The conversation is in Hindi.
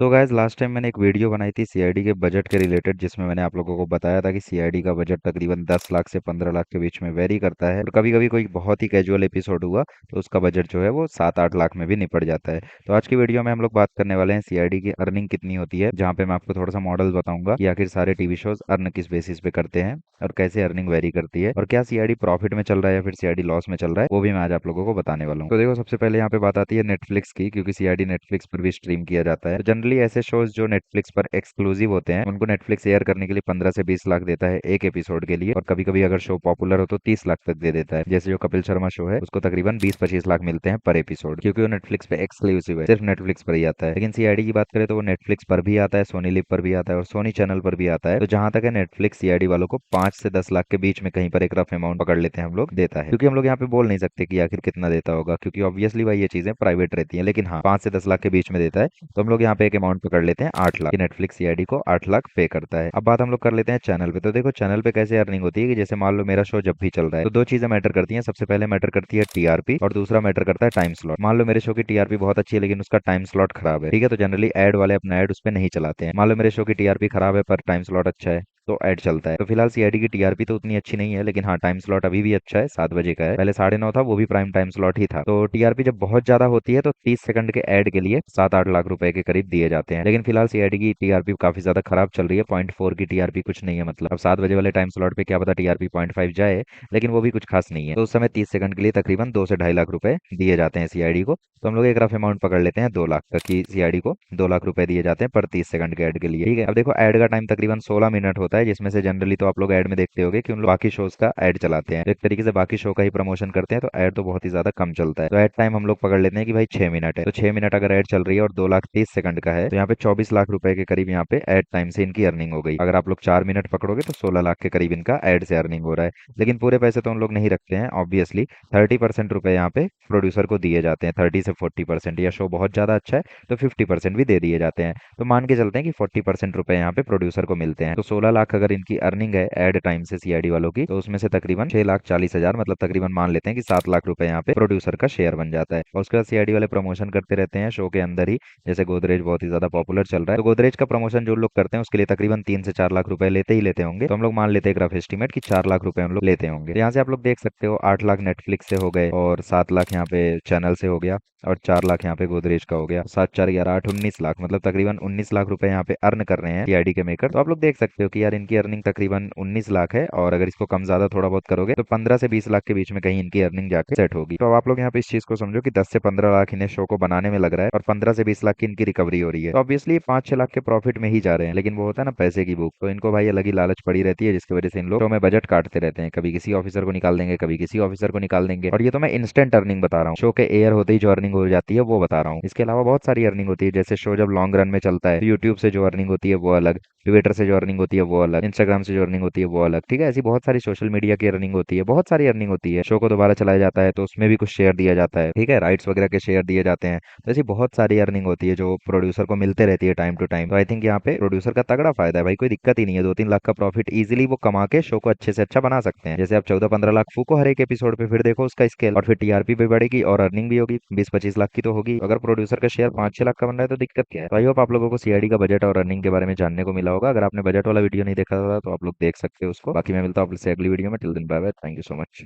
तो गाइज लास्ट टाइम मैंने एक वीडियो बनाई थी सीआईडी के बजट के रिलेटेड, जिसमें मैंने आप लोगों को बताया था कि सीआईडी का बजट तकरीबन 10 लाख से 15 लाख के बीच में वेरी करता है। और कभी कभी कोई बहुत ही कैजुअल एपिसोड हुआ तो उसका बजट जो है वो 7-8 लाख में भी निपट जाता है। तो आज की वीडियो में हम लोग बात करने वाले हैं सीआईडी की अर्निंग कितनी होती है, जहाँ पे मैं आपको थोड़ा सा मॉडल बताऊंगा कि आखिर सारे टीवी शोज अर्न किस बेसिस पे करते हैं और कैसे अर्निंग वेरी करती है, और क्या सीआईडी प्रॉफिट में चल रहा है या फिर सीआईडी लॉस में चल रहा है, वो भी मैं आज आप लोगों को बताने वाला हूँ। तो देखो, सबसे पहले यहाँ पे बात आती है नेटफ्लिक्स की, क्योंकि सीआईडी नेटफ्लिक्स पर भी स्ट्रीम किया जाता है। तो जनरली ऐसे शोज जो नेटफ्लिक्स पर एक्सक्लूसिव होते हैं उनको नेटफ्लिक्स एयर करने के लिए 15 से 20 लाख देता है एक एपिसोड के लिए, और कभी कभी अगर शो पॉपुलर हो तो 30 लाख तक दे देता है। जैसे जो कपिल शर्मा शो है उसको तकरीबन 20-25 लाख मिलते हैं पर एपिसोड, क्योंकि वो नेटफ्लिक्स पे एक्सक्लूसिव है, सिर्फ नेटफ्लिक्स पर ही आता है। लेकिन सीआईडी की बात करें तो वो नेटफ्लिक्स पर भी आता है, सोनी लिव पर भी आता है और सोनी चैनल पर भी आता है। तो जहां तक है नेटफ्लिक्स सीआईडी वालों को 5 से 10 लाख के बीच में कहीं पर एक रफ अमाउंट पकड़ लेते हैं हम लोग, देता है। क्योंकि हम लोग यहाँ पे बोल नहीं सकते कि आखिर कितना देता होगा, क्योंकि ऑब्वियसली भाई ये चीजें प्राइवेट रहती हैं, लेकिन हाँ 5 से 10 लाख के बीच में देता है। तो हम लोग यहाँ पे एक अमाउंट पकड़ लेते हैं 8 लाख, नेटफ्लिक्स सीआईडी को 8 लाख पे करता है। अब बात हम लोग कर लेते हैं चैनल पे। तो देखो, चैनल पे कैसे अर्निंग होती है कि जैसे मान लो मेरा शो जब भी चल रहा है तो दो चीजें मैटर करती हैं। सबसे पहले मैटर करती है टीआरपी और दूसरा मैटर करता है टाइम स्लॉट। मान लो मेरे शो की टीआरपी बहुत अच्छी है लेकिन उसका टाइम स्लॉट खराब है, ठीक है, तो जनरली एड वाले अपना एड उस पर नहीं चलाते हैं। मान लो मेरे शो की टीआरपी खराब है पर टाइम स्लॉट अच्छा है तो ऐड चलता है। तो फिलहाल सीआईडी की टीआरपी तो उतनी अच्छी नहीं है, लेकिन हाँ टाइम स्लॉट अभी भी अच्छा है, 7 बजे का है। पहले 9:30 था, वो भी प्राइम टाइम स्लॉट ही था। तो टीआरपी जब बहुत ज्यादा होती है तो 30 सेकंड के ऐड के लिए 7-8 लाख रुपए के करीब दिए जाते हैं। लेकिन फिलहाल सीआईडी की टीआरपी काफी ज्यादा खराब चल रही है, 0.4 की टीआरपी कुछ नहीं है। मतलब अब 7 बजे वाले टाइम स्लॉट पे क्या पता टीआरपी 0.5 जाए, लेकिन वो भी कुछ खास नहीं है। तो उस समय 30 सेकंड के लिए तकरीबन 2 से 2.5 लाख रुपए दिए जाते हैं सीआईडी को। तो हम लोग एक रफ अमाउंट पकड़ लेते हैं 2 लाख का, कि सीआईडी को 2 लाख रुपए दिए जाते हैं पर 30 सेकंड के ऐड के लिए, ठीक है। अब देखो, ऐड का टाइम तकरीबन 16 मिनट होता है, जिसमें से जनरली तो आप लोग ऐड में देखते होगे कि उन लोग बाकी शोज का ऐड चलाते हैं, तो एक तरीके से बाकी शो का ही प्रमोशन करते हैं, तो ऐड तो बहुत ही ज्यादा कम चलता है। तो ऐड टाइम हम लोग पकड़ लेते हैं कि भाई 6 मिनट है। तो 6 मिनट अगर ऐड चल रही है और 2 लाख 30 सेकंड का है तो यहाँ पे 24 लाख रुपए के करीब यहाँ पे ऐड टाइम से इनकी अर्निंग हो गई। अगर आप लोग 4 मिनट पकड़ोगे तो 16 लाख के करीब इनका ऐड से अर्निंग हो रहा है। लेकिन पूरे पैसे तो उन लोग नहीं रखते हैं ऑब्वियसली। 30% रुपए यहाँ पे प्रोड्यूसर को दिए जाते हैं, 30 से 40%, या शो बहुत ज्यादा अच्छा है तो 50% भी दे दिए जाते हैं। तो मान के चलते हैं कि 40% रुपए यहाँ पे प्रोड्यूसर को मिलते हैं। तो 16 लाख अगर इनकी अर्निंग है एड टाइम से सीआईडी वालों की, तो उसमें से तकरीबन 6,40,000, मतलब तकरीबन मान लेते हैं कि 7 लाख रुपए यहाँ पे प्रोड्यूसर का शेयर बन जाता है। और उसके बाद सीआईडी वाले प्रमोशन करते रहते हैं शो के अंदर ही। जैसे गोदरेज बहुत ही ज्यादा पॉपुलर चल रहा है, तो गोदरेज का प्रमोशन जो लोग करते हैं उसके लिए तकरीबन 3 से 4 लाख रुपए लेते ही लेते होंगे। तो हम लोग मान लेते हैं एक रफ एस्टिमेट कि 4 लाख रुपए हम लोग लेते होंगे। तो यहाँ से आप लोग देख सकते हो 8 लाख नेटफ्लिक्स से हो गए और 7 लाख यहाँ पे चैनल से हो गया और 4 लाख यहाँ पे गोदरेज का हो गया। 7 4 11 8 19 लाख, मतलब तकरीबन 19 लाख रुपए यहाँ पे अर्न कर रहे हैं सीआईडी के मेकर। तो आप लोग देख सकते हो कि यार इनकी अर्निंग तकरीबन 19 लाख है, और अगर इसको कम ज्यादा थोड़ा बहुत करोगे तो 15 से 20 लाख के बीच में कहीं इनकी अर्निंग जाके सेट होगी। तो अब आप लोग यहाँ पे इस चीज को समझो कि 10 से 15 लाख इन्हें शो को बनाने में लग रहा है और 15 से 20 लाख की इनकी रिकवरी हो रही है। तो ऑब्वियसली 5-6 लाख के प्रॉफिट में ही जा रहे हैं, लेकिन वो होता है ना पैसे की भूख, तो इनको भाई अलग ही लालच पड़ी रहती है, जिसकी वजह से इन लोग शो में बजट काटते रहते हैं। कभी किसी ऑफिसर को निकाल देंगे, कभी किसी ऑफिसर को निकाल देंगे। और ये तो मैं इंस्टेंट अर्निंग बता रहा हूँ, शो के एयर होते ही जो अर्निंग हो जाती है वो बता रहा हूँ। इसके अलावा बहुत सारी अर्निंग होती है, जैसे शो जब लॉन्ग रन में चलता है यूट्यूब से जो अर्निंग होती है वो अलग, ट्विटर से जो अर्निंग होती है वो अलग, इंस्टाग्राम से जो अर्निंग होती है वो अलग, ठीक है। ऐसी बहुत सारी सोशल मीडिया की अर्निंग होती है, बहुत सारी अर्निंग होती है। शो को दोबारा चलाया जाता है तो उसमें भी कुछ शेयर दिया जाता है, ठीक है, राइट्स वगैरह के शेयर दिए जाते हैं। तो ऐसी बहुत सारी अर्निंग होती है जो प्रोड्यूसर को मिलते रहती है टाइम टू टाइम। तो आई थिंक यहाँ पे प्रोड्यूसर का तगड़ा फायदा है भाई, कोई दिक्कत ही नहीं है। 2-3 लाख का प्रॉफिट इजीली वो कमा के शो को अच्छे से अच्छा बना सकते हैं। जैसे आप 14-15 लाख फूको हर एक एपिसोड पे, फिर देखो उसका स्केल, और फिर टीआरपी भी बढ़ेगी और अर्निंग भी होगी, 20-25 लाख की तो होगी। अगर प्रोड्यूसर का शेयर 5-6 लाख का बन रहा है तो दिक्कत क्या है। तो आई होप आप लोगों को सीआईडी का बजट और अर्निंग के बारे में जानने को मिला होगा। अगर आपने बजट वाला वीडियो नहीं देखा था तो आप लोग देख सकते हो उसको। बाकी मैं मिलता हूँ आप लोग से अगली वीडियो में। Till then bye bye, thank you so much.